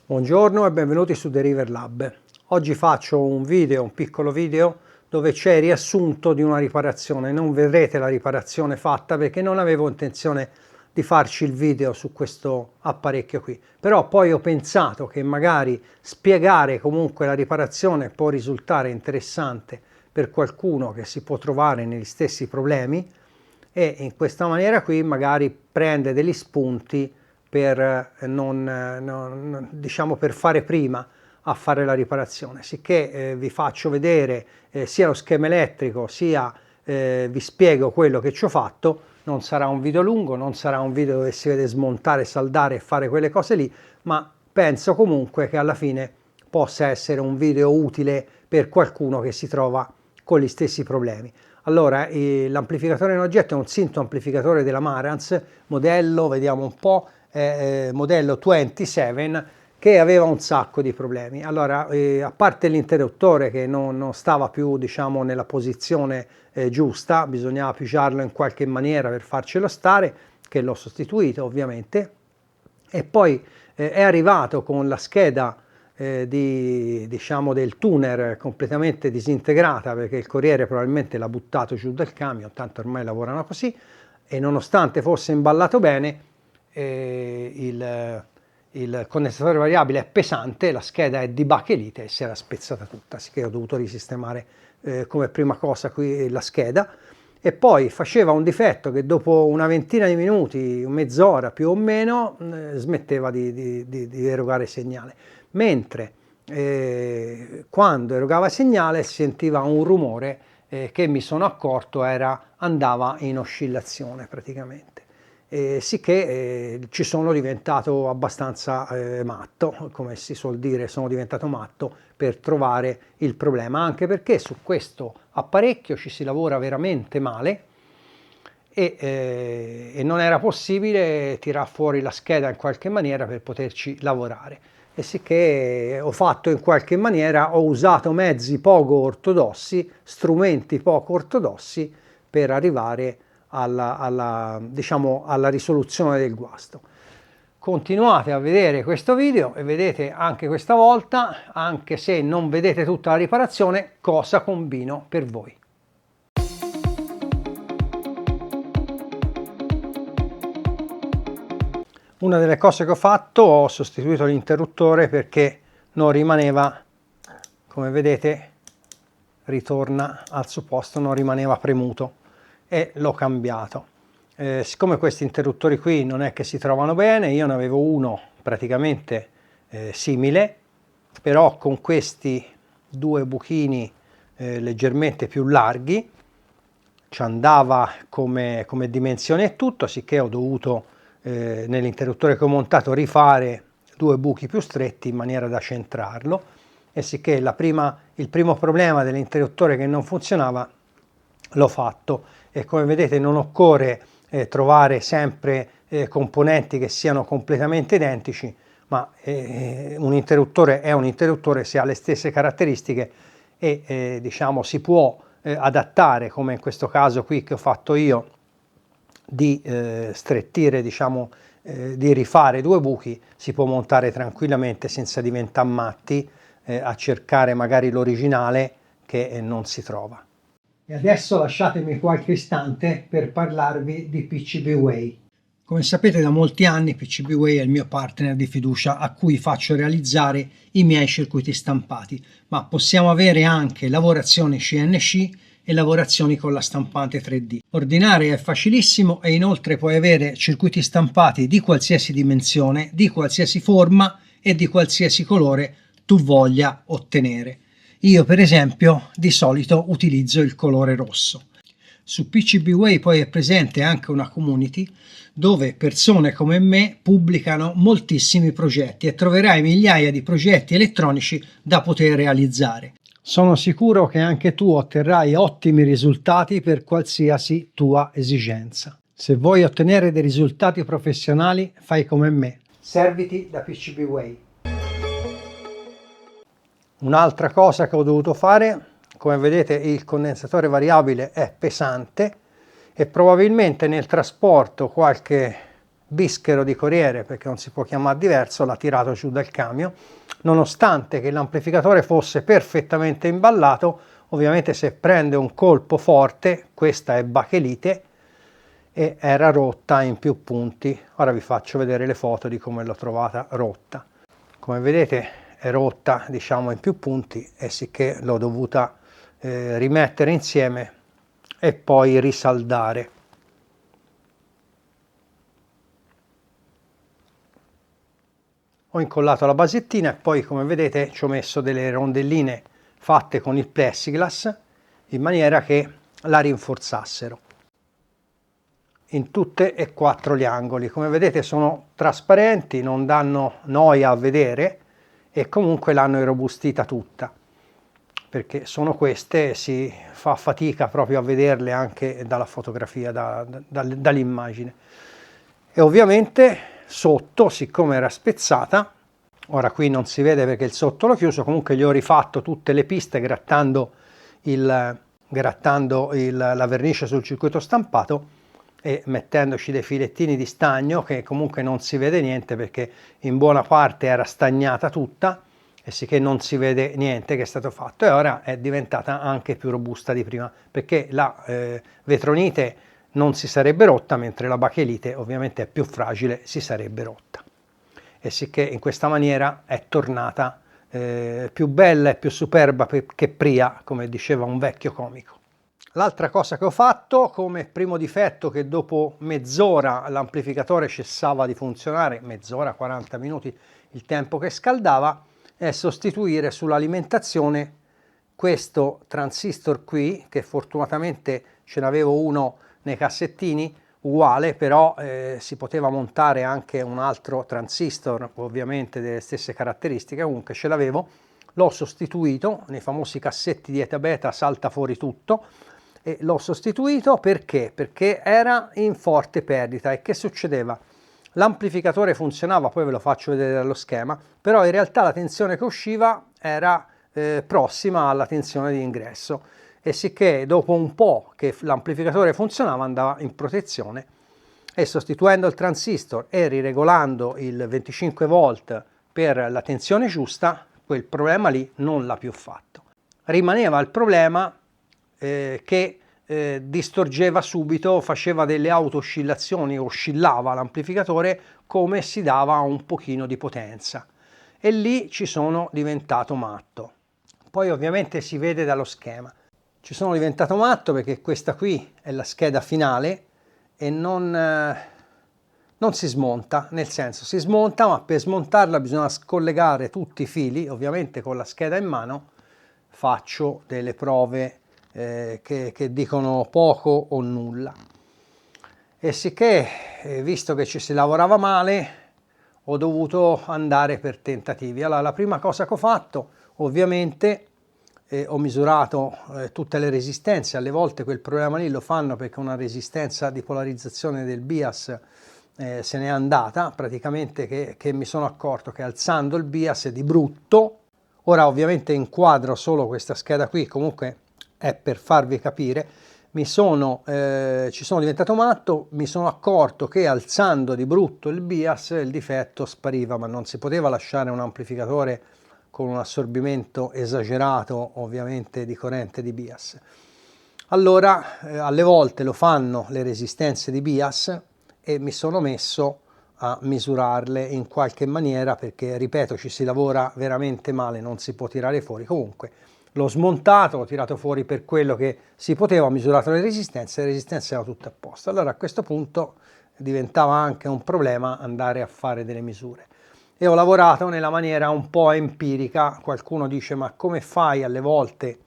Buongiorno e benvenuti su Deriver Lab. Oggi faccio un piccolo video dove c'è il riassunto di una riparazione. Non vedrete la riparazione fatta perché non avevo intenzione di farci il video su questo apparecchio qui. Però poi ho pensato che magari spiegare comunque la riparazione può risultare interessante per qualcuno che si può trovare negli stessi problemi e in questa maniera qui magari prende degli spunti per diciamo per fare prima a fare la riparazione, sicché vi faccio vedere sia lo schema elettrico sia vi spiego quello che ci ho fatto. Non sarà un video lungo, non sarà un video dove si vede smontare, saldare e fare quelle cose lì, ma penso comunque che alla fine possa essere un video utile per qualcuno che si trova con gli stessi problemi. Allora, l'amplificatore in oggetto è un Synth amplificatore della Marantz, modello, vediamo un po', modello 27, che aveva un sacco di problemi. Allora, a parte l'interruttore che non stava più, diciamo, nella posizione giusta, bisognava pigiarlo in qualche maniera per farcelo stare, che l'ho sostituito ovviamente, e poi è arrivato con la scheda diciamo del tuner completamente disintegrata, perché il corriere probabilmente l'ha buttato giù dal camion, tanto ormai lavorano così, e nonostante fosse imballato bene il condensatore variabile è pesante, la scheda è di bachelite e si era spezzata tutta, sicché ho dovuto risistemare come prima cosa qui la scheda. E poi faceva un difetto che dopo una ventina di minuti, mezz'ora più o meno, smetteva di erogare segnale, mentre quando erogava segnale si sentiva un rumore che mi sono accorto andava in oscillazione praticamente. Sicché ci sono diventato abbastanza matto, come si suol dire, sono diventato matto per trovare il problema, anche perché su questo apparecchio ci si lavora veramente male e non era possibile tirar fuori la scheda in qualche maniera per poterci lavorare. E sicché ho fatto in qualche maniera, ho usato mezzi poco ortodossi, strumenti poco ortodossi per arrivare diciamo, alla risoluzione del guasto. Continuate a vedere questo video e vedete anche questa volta, anche se non vedete tutta la riparazione, cosa combino per voi. Una delle cose che ho fatto, ho sostituito l'interruttore perché non rimaneva, come vedete, ritorna al suo posto, non rimaneva premuto e l'ho cambiato. Siccome questi interruttori qui non è che si trovano bene, io ne avevo uno praticamente simile, però con questi due buchini leggermente più larghi, ci andava come dimensione e tutto, sicché ho dovuto nell'interruttore che ho montato rifare due buchi più stretti in maniera da centrarlo, e sicché il primo problema dell'interruttore che non funzionava l'ho fatto. E come vedete non occorre trovare sempre componenti che siano completamente identici, ma un interruttore è un interruttore se ha le stesse caratteristiche e diciamo si può adattare, come in questo caso qui che ho fatto io, di strettire, diciamo di rifare due buchi, si può montare tranquillamente senza diventare matti a cercare magari l'originale che non si trova. E adesso lasciatemi qualche istante per parlarvi di PCBWay. Come sapete da molti anni PCBWay è il mio partner di fiducia a cui faccio realizzare i miei circuiti stampati, ma possiamo avere anche lavorazioni CNC e lavorazioni con la stampante 3D. Ordinare è facilissimo e inoltre puoi avere circuiti stampati di qualsiasi dimensione, di qualsiasi forma e di qualsiasi colore tu voglia ottenere. Io per esempio di solito utilizzo il colore rosso. Su PCBWay poi è presente anche una community dove persone come me pubblicano moltissimi progetti e troverai migliaia di progetti elettronici da poter realizzare. Sono sicuro che anche tu otterrai ottimi risultati per qualsiasi tua esigenza. Se vuoi ottenere dei risultati professionali, fai come me. Serviti da PCBWay. Un'altra cosa che ho dovuto fare, come vedete il condensatore variabile è pesante e probabilmente nel trasporto qualche bischero di Corriere, perché non si può chiamare diverso, l'ha tirato giù dal camion, nonostante che l'amplificatore fosse perfettamente imballato. Ovviamente se prende un colpo forte, questa è bachelite, e era rotta in più punti. Ora vi faccio vedere le foto di come l'ho trovata rotta. Come vedete è rotta, diciamo, in più punti, e sicché l'ho dovuta rimettere insieme e poi risaldare. Ho incollato la basettina e poi, come vedete, ci ho messo delle rondelline fatte con il plexiglass in maniera che la rinforzassero in tutte e 4 gli angoli. Come vedete sono trasparenti, non danno noia a vedere e comunque l'hanno irrobustita tutta, perché sono queste, si fa fatica proprio a vederle anche dalla fotografia, dall'immagine. E ovviamente sotto, siccome era spezzata, ora qui non si vede perché il sotto l'ho chiuso, comunque gli ho rifatto tutte le piste grattando la vernice sul circuito stampato e mettendoci dei filettini di stagno, che comunque non si vede niente perché in buona parte era stagnata tutta, e sì che non si vede niente che è stato fatto, e ora è diventata anche più robusta di prima, perché la vetronite non si sarebbe rotta, mentre la bachelite ovviamente è più fragile, si sarebbe rotta. E sì che in questa maniera è tornata più bella e più superba che Pria, come diceva un vecchio comico. L'altra cosa che ho fatto come primo difetto, che dopo mezz'ora l'amplificatore cessava di funzionare, mezz'ora, 40 minuti il tempo che scaldava, è sostituire sull'alimentazione questo transistor qui, che fortunatamente ce n'avevo uno nei cassettini uguale, però si poteva montare anche un altro transistor, ovviamente delle stesse caratteristiche, comunque ce l'avevo, l'ho sostituito nei famosi cassetti di Eta Beta, salta fuori tutto, e l'ho sostituito perché? Perché era in forte perdita. E che succedeva? L'amplificatore funzionava, poi ve lo faccio vedere dallo schema, però in realtà la tensione che usciva era prossima alla tensione di ingresso, e sicché dopo un po' che l'amplificatore funzionava andava in protezione, e sostituendo il transistor e riregolando il 25 volt per la tensione giusta, quel problema lì non l'ha più fatto. Rimaneva il problema che distorgeva subito, faceva delle auto-oscillazioni, oscillava l'amplificatore come si dava un pochino di potenza, e lì ci sono diventato matto. Poi ovviamente si vede dallo schema. Ci sono diventato matto perché questa qui è la scheda finale e non si smonta, nel senso si smonta, ma per smontarla bisogna scollegare tutti i fili. Ovviamente con la scheda in mano faccio delle prove che dicono poco o nulla, e sicché visto che ci si lavorava male ho dovuto andare per tentativi. Allora, la prima cosa che ho fatto, ovviamente ho misurato tutte le resistenze. Alle volte quel problema lì lo fanno perché una resistenza di polarizzazione del bias se n'è andata, praticamente, che mi sono accorto che alzando il bias di brutto, ora ovviamente inquadro solo questa scheda qui, comunque è per farvi capire, ci sono diventato matto, mi sono accorto che alzando di brutto il bias il difetto spariva, ma non si poteva lasciare un amplificatore con un assorbimento esagerato ovviamente di corrente di bias. Allora alle volte lo fanno le resistenze di bias e mi sono messo a misurarle in qualche maniera, perché ripeto ci si lavora veramente male, non si può tirare fuori. Comunque l'ho smontato, l'ho tirato fuori per quello che si poteva, ho misurato le resistenze erano tutte a posto. Allora a questo punto diventava anche un problema andare a fare delle misure, e ho lavorato nella maniera un po' empirica. Qualcuno dice ma come fai alle volte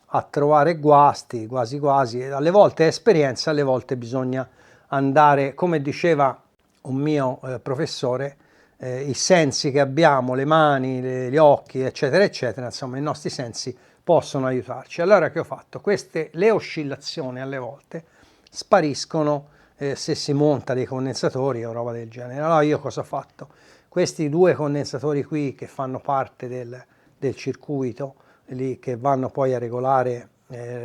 a trovare guasti, quasi quasi, alle volte è esperienza, alle volte bisogna andare, come diceva un mio professore, i sensi che abbiamo, le mani, gli occhi, eccetera, eccetera, insomma i nostri sensi possono aiutarci. Allora che ho fatto? Le oscillazioni alle volte spariscono se si monta dei condensatori o roba del genere. Allora io cosa ho fatto? Questi due condensatori qui che fanno parte del circuito, lì che vanno poi a regolare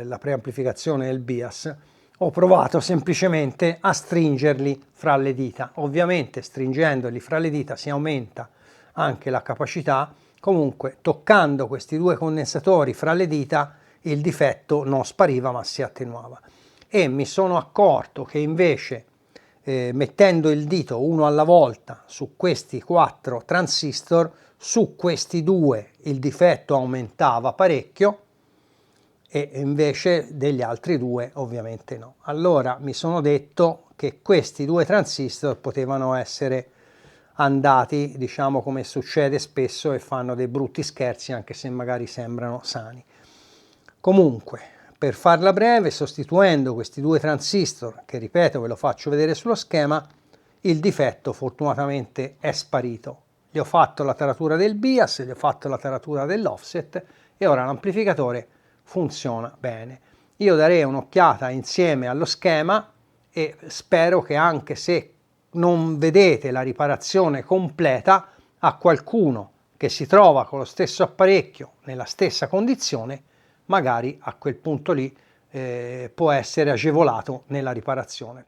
la preamplificazione e il bias, ho provato semplicemente a stringerli fra le dita. Ovviamente stringendoli fra le dita si aumenta anche la capacità. Comunque toccando questi due condensatori fra le dita il difetto non spariva ma si attenuava. E mi sono accorto che invece mettendo il dito uno alla volta su questi 4 transistor, su questi due il difetto aumentava parecchio e invece degli altri due ovviamente no. Allora mi sono detto che questi due transistor potevano essere andati, diciamo come succede spesso, e fanno dei brutti scherzi anche se magari sembrano sani. Comunque, per farla breve, sostituendo questi due transistor, che ripeto ve lo faccio vedere sullo schema, il difetto fortunatamente è sparito. Gli ho fatto la taratura del bias, gli ho fatto la taratura dell'offset e ora l'amplificatore funziona bene. Io darei un'occhiata insieme allo schema e spero che, anche se non vedete la riparazione completa, a qualcuno che si trova con lo stesso apparecchio nella stessa condizione magari a quel punto lì può essere agevolato nella riparazione.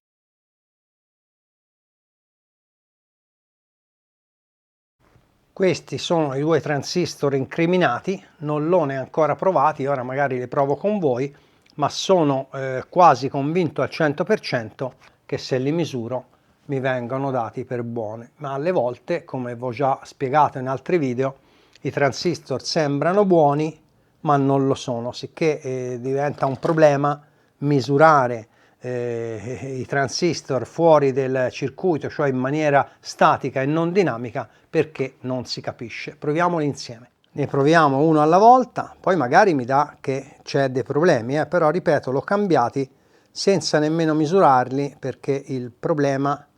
Questi sono i due transistor incriminati, non l'ho ne ancora provati, ora magari li provo con voi, ma sono quasi convinto al 100% che se li misuro mi vengono dati per buoni. Ma alle volte, come vi ho già spiegato in altri video, i transistor sembrano buoni ma non lo sono, sicché diventa un problema misurare i transistor fuori del circuito, cioè in maniera statica e non dinamica, perché non si capisce. Proviamoli insieme. Ne proviamo uno alla volta, poi magari mi dà che c'è dei problemi, però ripeto, l'ho cambiati senza nemmeno misurarli perché il problema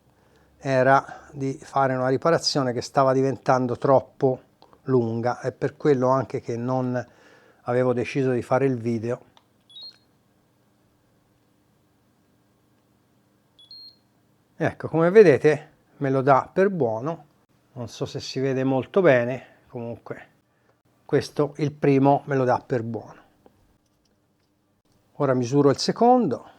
era di fare una riparazione che stava diventando troppo lunga, e per quello anche che non avevo deciso di fare il video. Ecco, come vedete me lo dà per buono, non so se si vede molto bene, comunque questo, il primo, me lo dà per buono. Ora misuro il secondo.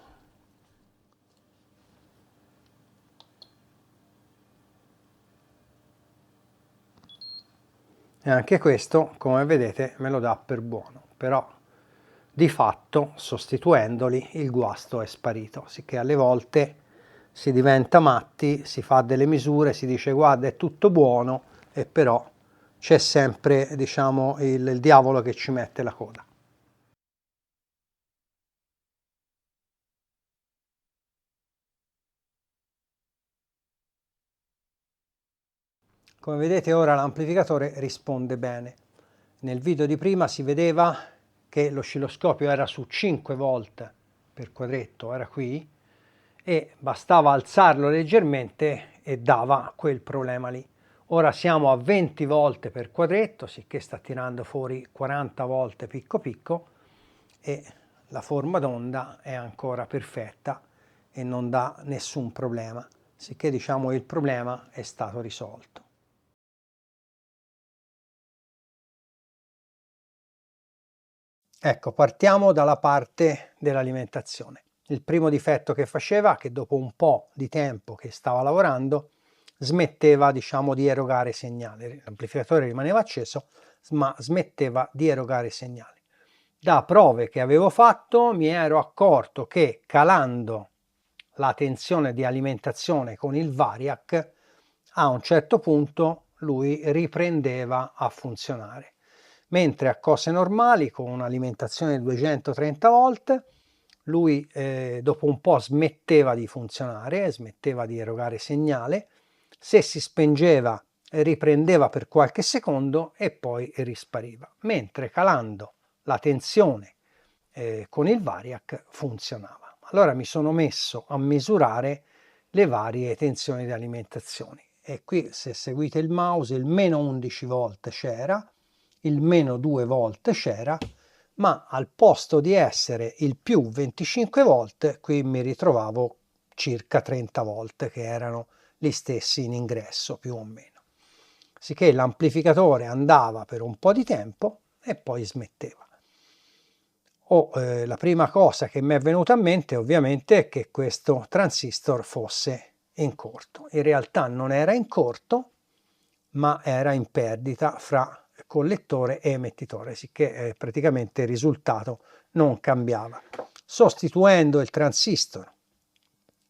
E anche questo, come vedete, me lo dà per buono, però di fatto sostituendoli il guasto è sparito, sicché alle volte si diventa matti, si fa delle misure, si dice guarda è tutto buono, e però c'è sempre, diciamo, il diavolo che ci mette la coda. Come vedete ora l'amplificatore risponde bene. Nel video di prima si vedeva che l'oscilloscopio era su 5 volt per quadretto, era qui, e bastava alzarlo leggermente e dava quel problema lì. Ora siamo a 20 volte per quadretto, sicché sta tirando fuori 40 volte picco picco, e la forma d'onda è ancora perfetta e non dà nessun problema, sicché diciamo il problema è stato risolto. Ecco, partiamo dalla parte dell'alimentazione. Il primo difetto che faceva è che dopo un po' di tempo che stava lavorando smetteva, diciamo, di erogare segnali. L'amplificatore rimaneva acceso, ma smetteva di erogare segnali. Da prove che avevo fatto mi ero accorto che calando la tensione di alimentazione con il variac, a un certo punto lui riprendeva a funzionare. Mentre a cose normali, con un'alimentazione di 230 volt, lui dopo un po' smetteva di funzionare, smetteva di erogare segnale, se si spengeva riprendeva per qualche secondo e poi rispariva, mentre calando la tensione con il variac funzionava. Allora mi sono messo a misurare le varie tensioni di alimentazione, e qui, se seguite il mouse, il meno 11 volt c'era, il meno 2 volt c'era, ma al posto di essere il più 25 volt, qui mi ritrovavo circa 30 volt, che erano gli stessi in ingresso più o meno. Sicché l'amplificatore andava per un po' di tempo e poi smetteva. La prima cosa che mi è venuta a mente ovviamente è che questo transistor fosse in corto. In realtà non era in corto, ma era in perdita fra collettore e emettitore, sicché praticamente il risultato non cambiava. Sostituendo il transistor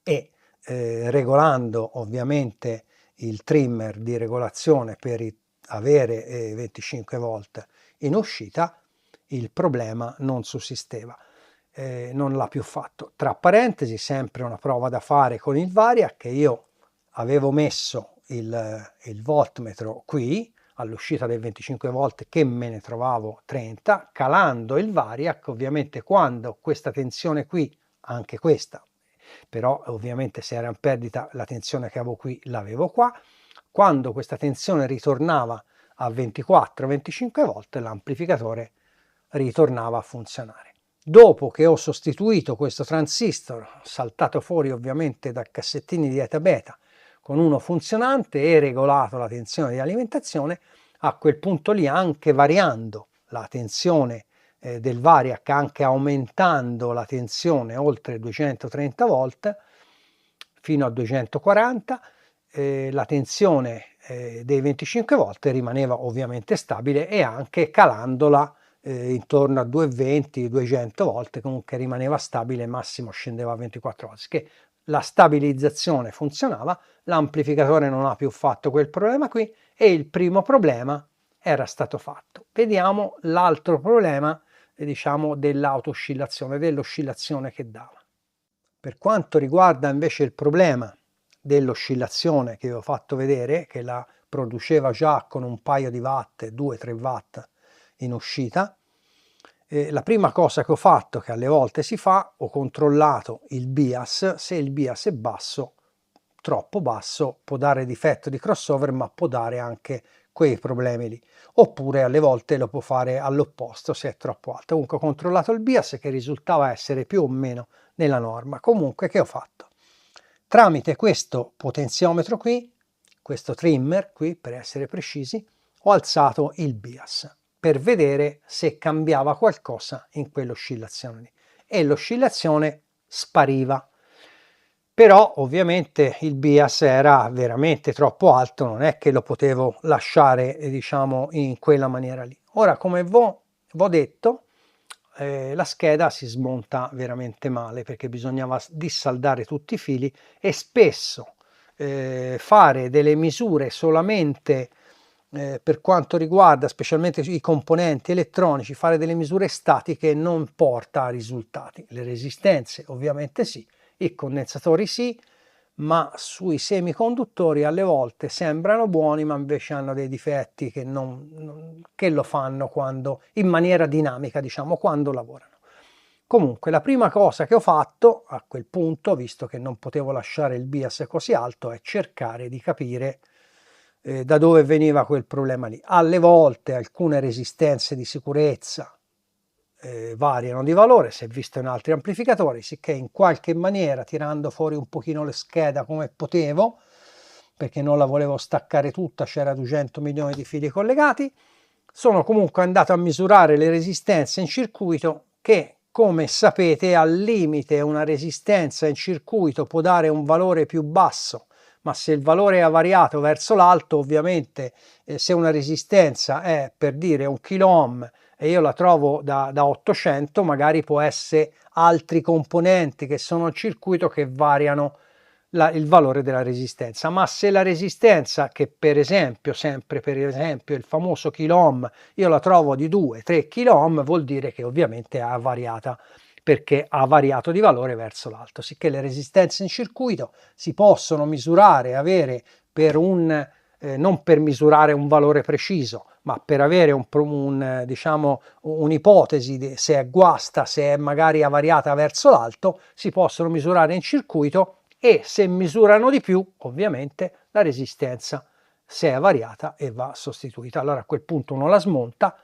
e regolando ovviamente il trimmer di regolazione per avere 25 volt in uscita, il problema non sussisteva. Non l'ha più fatto. Tra parentesi, sempre una prova da fare con il Variac, che io avevo messo il voltmetro qui all'uscita dei 25 volt, che me ne trovavo 30, calando il Variac, ovviamente quando questa tensione qui, anche questa, però ovviamente se era in perdita la tensione che avevo qui l'avevo qua, quando questa tensione ritornava a 24-25 volt l'amplificatore ritornava a funzionare. Dopo che ho sostituito questo transistor, saltato fuori ovviamente dai cassettini di ETA Beta, con uno funzionante e regolato la tensione di alimentazione, a quel punto lì, anche variando la tensione del Variac, anche aumentando la tensione oltre 230 volt fino a 240, la tensione dei 25 volt rimaneva ovviamente stabile, e anche calandola intorno a 220-200 volt comunque rimaneva stabile, massimo scendeva a 24 volt, che la stabilizzazione funzionava, l'amplificatore non ha più fatto quel problema qui e il primo problema era stato fatto. Vediamo l'altro problema, diciamo, dell'autoscillazione, dell'oscillazione che dava. Per quanto riguarda invece il problema dell'oscillazione che vi ho fatto vedere, che la produceva già con un paio di watt, 2-3 watt in uscita, la prima cosa che ho fatto, che alle volte si fa, ho controllato il bias. Se il bias è basso, troppo basso, può dare difetto di crossover, ma può dare anche quei problemi lì. Oppure alle volte lo può fare all'opposto se è troppo alto. Comunque ho controllato il bias, che risultava essere più o meno nella norma. Comunque, che ho fatto? Tramite questo potenziometro qui, questo trimmer qui per essere precisi, ho alzato il bias per vedere se cambiava qualcosa in quell'oscillazione lì, e l'oscillazione spariva. Però ovviamente il bias era veramente troppo alto, non è che lo potevo lasciare diciamo in quella maniera lì. Ora, come v'ho detto, la scheda si smonta veramente male, perché bisognava dissaldare tutti i fili, e spesso fare delle misure solamente per quanto riguarda specialmente i componenti elettronici, fare delle misure statiche non porta a risultati. Le resistenze ovviamente sì, i condensatori sì, ma sui semiconduttori alle volte sembrano buoni, ma invece hanno dei difetti che lo fanno quando, in maniera dinamica, diciamo, quando lavorano. Comunque, la prima cosa che ho fatto a quel punto, visto che non potevo lasciare il bias così alto, è cercare di capire da dove veniva quel problema lì. Alle volte alcune resistenze di sicurezza variano di valore, si è visto in altri amplificatori, sicché in qualche maniera, tirando fuori un pochino le scheda come potevo, perché non la volevo staccare tutta, c'era 200 milioni di fili collegati, sono comunque andato a misurare le resistenze in circuito, che come sapete al limite una resistenza in circuito può dare un valore più basso, ma se il valore è variato verso l'alto, ovviamente se una resistenza è, per dire, 1 kΩ e io la trovo da 800, magari può essere altri componenti che sono al circuito che variano il valore della resistenza. Ma se la resistenza, che per esempio, sempre per esempio il famoso kΩ, io la trovo di 2-3 kΩ, vuol dire che ovviamente è variata, perché ha variato di valore verso l'alto. Sicché le resistenze in circuito si possono misurare, avere per non per misurare un valore preciso, ma per avere diciamo, un'ipotesi se è guasta, se è magari avariata verso l'alto, si possono misurare in circuito, e se misurano di più, ovviamente la resistenza, se è variata, e va sostituita. Allora a quel punto uno la smonta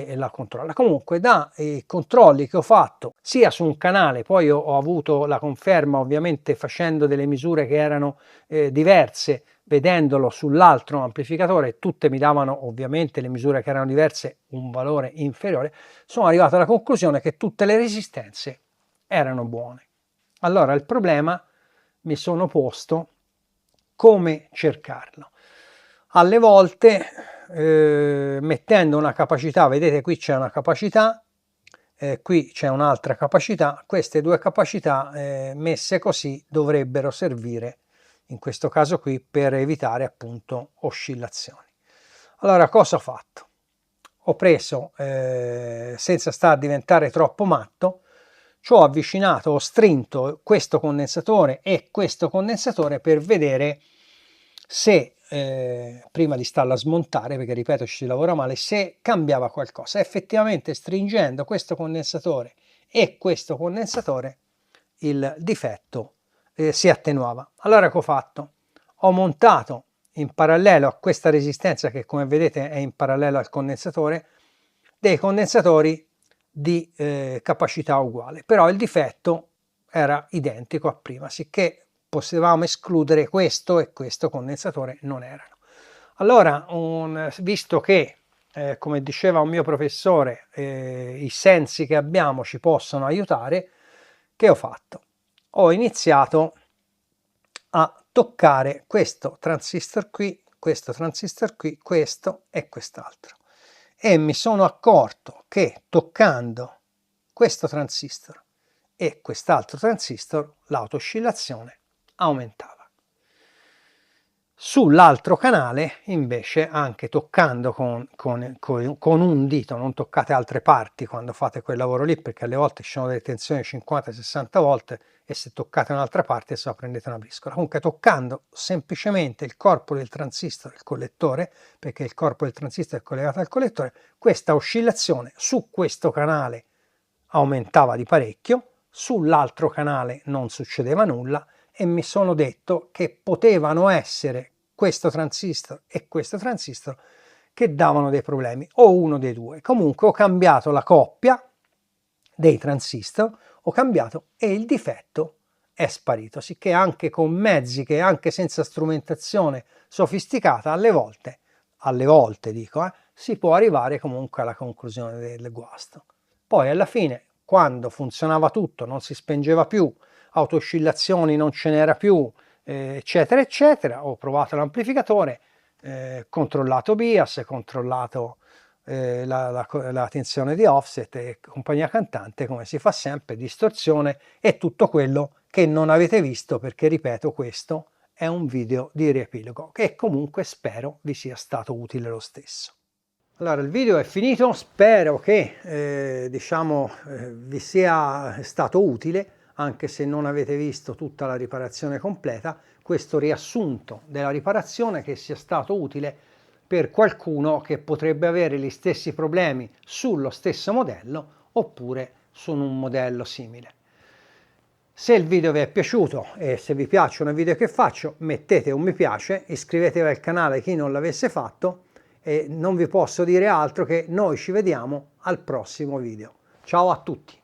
e la controlla. Comunque dai controlli che ho fatto sia su un canale, poi ho avuto la conferma ovviamente facendo delle misure che erano diverse, vedendolo sull'altro amplificatore, tutte mi davano ovviamente le misure che erano diverse un valore inferiore, sono arrivato alla conclusione che tutte le resistenze erano buone. Allora il problema mi sono posto come cercarlo. Alle volte mettendo una capacità, vedete qui c'è una capacità, qui c'è un'altra capacità, queste due capacità messe così dovrebbero servire in questo caso qui per evitare appunto oscillazioni. Allora cosa ho fatto? Ho preso, senza stare a diventare troppo matto, ci ho avvicinato, ho strinto questo condensatore e questo condensatore per vedere se, prima di starla a smontare, perché ripeto ci si lavora male, se cambiava qualcosa. Effettivamente stringendo questo condensatore e questo condensatore il difetto si attenuava. Allora che ho fatto? Ho montato in parallelo a questa resistenza che come vedete è in parallelo al condensatore, dei condensatori di capacità uguale, però il difetto era identico a prima, sicché potevamo escludere questo e questo condensatore non erano. Allora, visto che come diceva un mio professore, i sensi che abbiamo ci possono aiutare, che ho fatto? Ho iniziato a toccare questo transistor qui, questo e quest'altro. E mi sono accorto che toccando questo transistor e quest'altro transistor l'autoscillazione aumentava. Sull'altro canale invece, anche toccando con un dito, non toccate altre parti quando fate quel lavoro lì, perché alle volte ci sono delle tensioni 50-60 volt e se toccate un'altra parte se prendete una briscola. Comunque toccando semplicemente il corpo del transistor, il collettore, perché il corpo del transistor è collegato al collettore, questa oscillazione su questo canale aumentava di parecchio, sull'altro canale non succedeva nulla e mi sono detto che potevano essere questo transistor e questo transistor che davano dei problemi, o uno dei due. Comunque ho cambiato la coppia dei transistor, ho cambiato e il difetto è sparito, sicché anche con mezzi che anche senza strumentazione sofisticata alle volte dico, si può arrivare comunque alla conclusione del guasto. Poi alla fine, quando funzionava tutto, non si spengeva più, autooscillazioni non ce n'era più, eccetera eccetera, ho provato l'amplificatore, controllato BIAS, controllato la tensione di offset e compagnia cantante, come si fa sempre, distorsione e tutto quello che non avete visto, perché ripeto, questo è un video di riepilogo che comunque spero vi sia stato utile lo stesso. Allora il video è finito, spero che vi sia stato utile, anche se non avete visto tutta la riparazione completa, questo riassunto della riparazione che sia stato utile per qualcuno che potrebbe avere gli stessi problemi sullo stesso modello oppure su un modello simile. Se il video vi è piaciuto e se vi piacciono i video che faccio, mettete un mi piace, iscrivetevi al canale chi non l'avesse fatto e non vi posso dire altro che noi ci vediamo al prossimo video. Ciao a tutti!